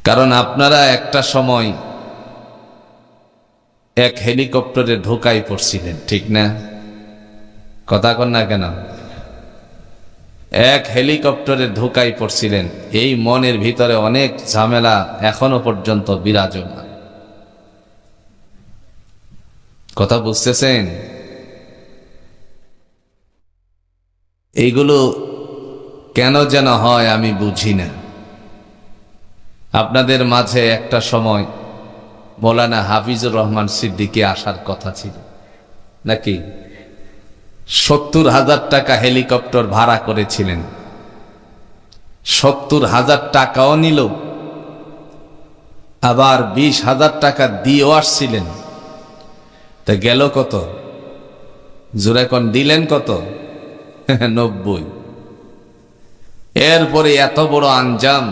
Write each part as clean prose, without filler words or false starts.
কারণ আপনারা একটা সময় এক হেলিকপ্টারে ঢোকাই পড়ছিলেন, ঠিক না? কথা কন না কেন? এক হেলিকপ্টারে ঢোকাই পড়ছিলেন। এই মনের ভিতরে অনেক ঝামেলা এখনো পর্যন্ত বিরাজমান। কথা বুঝতেছেন? এইগুলো কেন যেন হয় আমি বুঝি না। আপনাদের মাঝে একটা সময় মৌলানা হাফিজুর রহমান সিদ্দিকী আসার কথা ছিল নাকি? 70,000 টাকা হেলিকপ্টার ভাড়া করেছিলেন, 70,000 টাকাও নিল, আবার 20,000 টাকা দিয়েও আসছিলেন। তা গেল কত? জোরে কোন, দিলেন কত? 90। এরপরে এত বড় আঞ্জাম,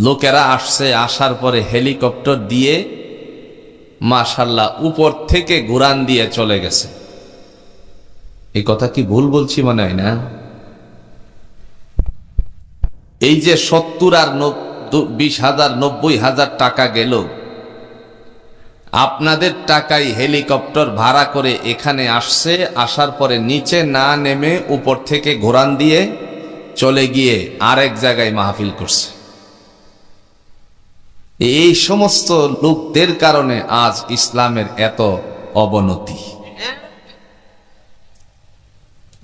লোকেরা আসছে, আসার পরে হেলিকপ্টার দিয়ে মাশাআল্লাহ উপর থেকে ঘুরান দিয়ে চলে গেছে। এই কথা কি ভুল বলছি মনে হয় না? এই যে 70 আর 20,000 90,000 টাকা গেল, আপনাদের টাকায় হেলিকপ্টার ভাড়া করে এখানে আসছে, আসার পরে নিচে না নেমে উপর থেকে ঘোরান দিয়ে চলে গিয়ে আরেক জায়গায় মাহফিল করছে। এই সমস্ত লোকদের কারণে আজ ইসলামের এত অবনতি।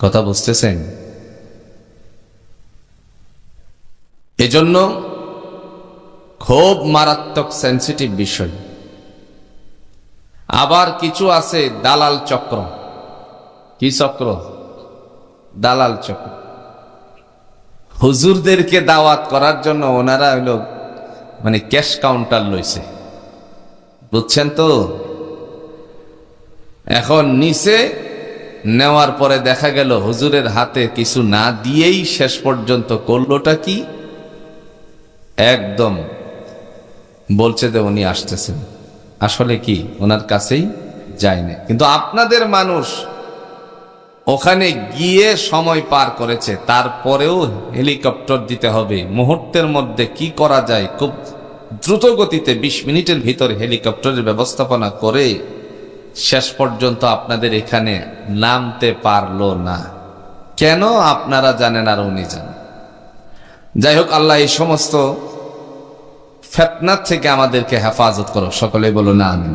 কথা বুঝতেছেন? এজন্য খুব মারাত্মক সেনসিটিভ বিষয়। আবার কিছু আছে দালাল চক্র। কি চক্র? দালাল চক্র। হুজুরদেরকে দাওয়াত করার জন্য ওনারা হইল মানে ক্যাশ কাউন্টার লইছে, বুঝছেন তো? এখন নিচে নেওয়ার পরে দেখা গেল হুজুরের হাতে কিছু না দিয়েই শেষ পর্যন্ত করলোটা কি, একদম বলছে যে উনি আসতেছেন, আসলে কি ওনার কাছেই যায় না। কিন্তু আপনাদের মানুষ ওখানে গিয়ে সময় পার করেছে, তারপরেও হেলিকপ্টার দিতে হবে। মুহূর্তের মধ্যে কি করা যায়, খুব দ্রুত গতিতে 20 মিনিটের ভিতর হেলিকপ্টারের ব্যবস্থাপনা করে শেষ পর্যন্ত আপনাদের এখানে নামতে পারলো না। কেন আপনারা জানেন আর উনি জানেন। যাই হোক, আল্লাহ এই সমস্ত ফিতনা থেকে আমাদেরকে হেফাজত করো। সকলে বলো না আমিন।